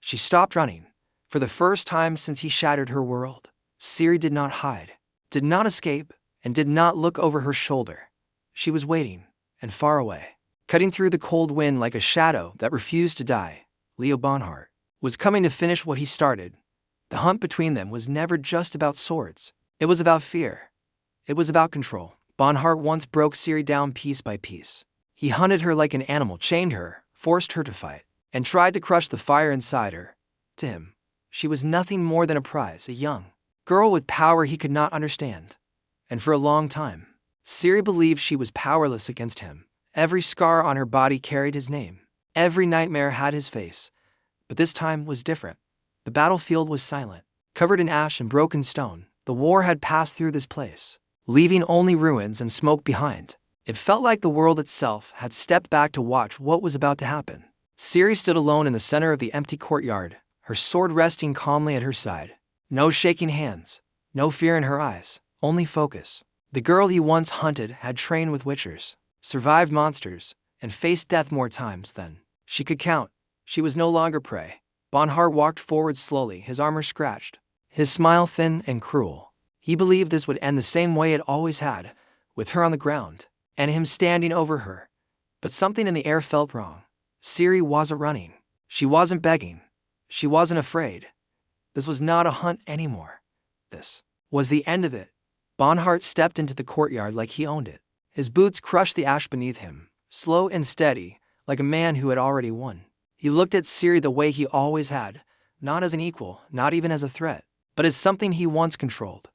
She stopped running. For the first time since he shattered her world, Ciri did not hide, did not escape, and did not look over her shoulder. She was waiting, and far away, cutting through the cold wind like a shadow that refused to die. Leo Bonhart was coming to finish what he started. The hunt between them was never just about swords. It was about fear. It was about control. Bonhart once broke Ciri down piece by piece. He hunted her like an animal, chained her, forced her to fight, and tried to crush the fire inside her. To him, she was nothing more than a prize, a young girl with power he could not understand. And for a long time, Ciri believed she was powerless against him. Every scar on her body carried his name. Every nightmare had his face. But this time was different. The battlefield was silent, covered in ash and broken stone. The war had passed through this place, leaving only ruins and smoke behind. It felt like the world itself had stepped back to watch what was about to happen. Ciri stood alone in the center of the empty courtyard, her sword resting calmly at her side. No shaking hands, no fear in her eyes, only focus. The girl he once hunted had trained with witchers, survived monsters, and faced death more times than she could count. She was no longer prey. Bonhart walked forward slowly, his armor scratched, his smile thin and cruel. He believed this would end the same way it always had, with her on the ground, and him standing over her. But something in the air felt wrong. Ciri wasn't running. She wasn't begging. She wasn't afraid. This was not a hunt anymore. This was the end of it. Bonhart stepped into the courtyard like he owned it. His boots crushed the ash beneath him, slow and steady, like a man who had already won. He looked at Ciri the way he always had, not as an equal, not even as a threat, but as something he once controlled.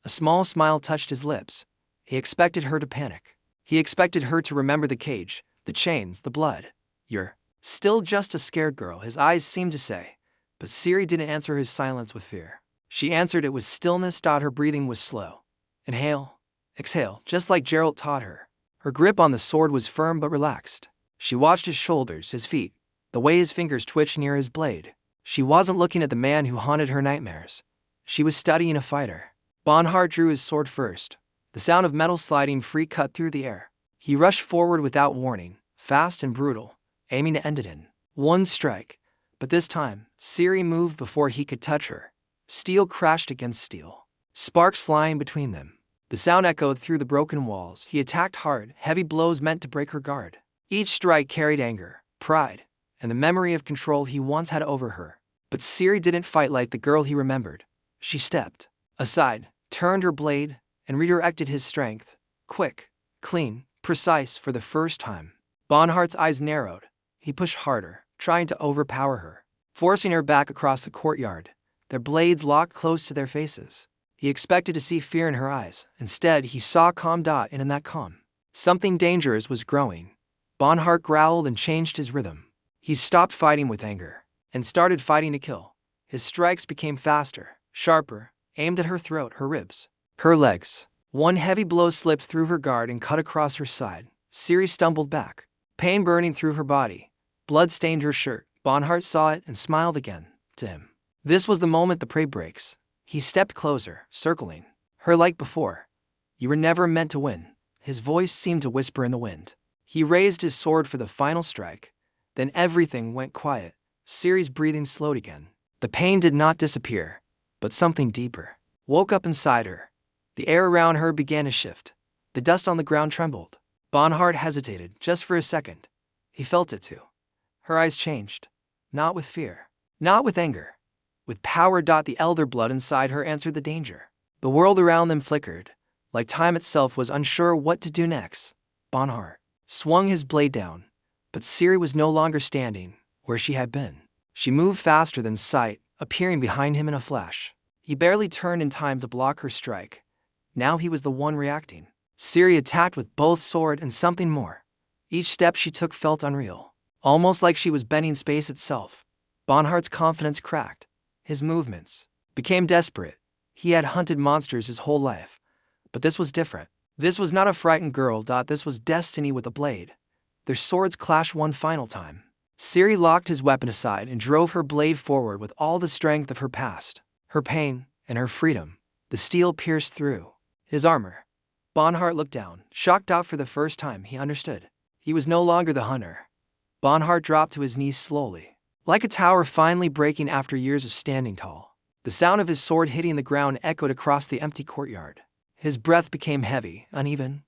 A small smile touched his lips. He expected her to panic. He expected her to remember the cage, the chains, the blood. "You're still just a scared girl," his eyes seemed to say. But Ciri didn't answer his silence with fear. She answered it with stillness. Her breathing was slow. Inhale, exhale, just like Geralt taught her. Her grip on the sword was firm but relaxed. She watched his shoulders, his feet, the way his fingers twitched near his blade. She wasn't looking at the man who haunted her nightmares. She was studying a fighter. Bonhart drew his sword first. The sound of metal sliding free cut through the air. He rushed forward without warning, fast and brutal, aiming to end it in one strike. But this time, Ciri moved before he could touch her. Steel crashed against steel, sparks flying between them. The sound echoed through the broken walls. He attacked hard, heavy blows meant to break her guard. Each strike carried anger, pride, and the memory of control he once had over her. But Ciri didn't fight like the girl he remembered. She stepped aside, turned her blade, and redirected his strength. Quick, clean, precise for the first time. Bonhart's eyes narrowed. He pushed harder, trying to overpower her, forcing her back across the courtyard. Their blades locked close to their faces. He expected to see fear in her eyes. Instead, he saw a calm dot, and in that calm, something dangerous was growing. Bonhart growled and changed his rhythm. He stopped fighting with anger and started fighting to kill. His strikes became faster, sharper, aimed at her throat, her ribs, her legs. One heavy blow slipped through her guard and cut across her side. Ciri stumbled back, pain burning through her body. Blood stained her shirt. Bonhart saw it and smiled again. To him, this was the moment the prey breaks. He stepped closer, circling her like before. "You were never meant to win." His voice seemed to whisper in the wind. He raised his sword for the final strike. Then everything went quiet. Ciri's breathing slowed again. The pain did not disappear, but something deeper woke up inside her. The air around her began to shift. The dust on the ground trembled. Bonhart hesitated just for a second. He felt it too. Her eyes changed. Not with fear, not with anger. With power. The elder blood inside her answered the danger. The world around them flickered, like time itself was unsure what to do next. Bonhart swung his blade down, but Ciri was no longer standing where she had been. She moved faster than sight, appearing behind him in a flash. He barely turned in time to block her strike. Now he was the one reacting. Ciri attacked with both sword and something more. Each step she took felt unreal, almost like she was bending space itself. Bonhart's confidence cracked. His movements became desperate. He had hunted monsters his whole life. But this was different. This was not a frightened girl. This was destiny with a blade. Their swords clashed one final time. Ciri locked his weapon aside and drove her blade forward with all the strength of her past, her pain, and her freedom. The steel pierced through his armor. Bonhart looked down, shocked. For the first time, he understood. He was no longer the hunter. Bonhart dropped to his knees slowly. like a tower finally breaking after years of standing tall. The sound of his sword hitting the ground echoed across the empty courtyard. His breath became heavy, uneven.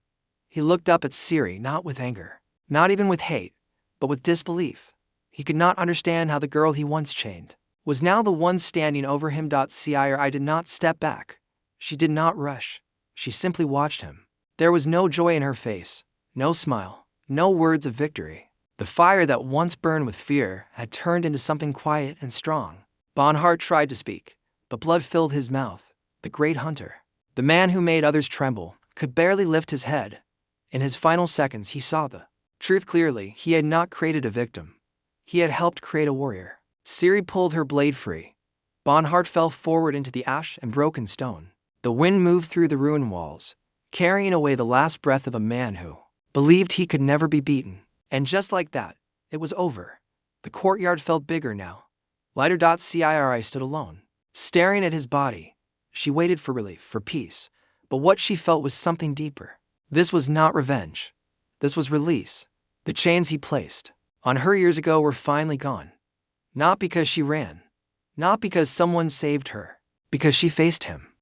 He looked up at Ciri, not with anger, not even with hate, but with disbelief. He could not understand how the girl he once chained was now the one standing over him. Ciri did not step back. She did not rush. She simply watched him. There was no joy in her face, no smile, no words of victory. The fire that once burned with fear had turned into something quiet and strong. Bonhart tried to speak, but blood filled his mouth. The great hunter, the man who made others tremble, could barely lift his head. In his final seconds, he saw the truth clearly. He had not created a victim. He had helped create a warrior. Ciri pulled her blade free. Bonhart fell forward into the ash and broken stone. The wind moved through the ruined walls, carrying away the last breath of a man who believed he could never be beaten. And just like that, it was over. The courtyard felt bigger now, lighter. Ciri stood alone, staring at his body. She waited for relief, for peace, but what she felt was something deeper. This was not revenge. This was release. The chains he placed on her years ago were finally gone. Not because she ran, not because someone saved her, because she faced him.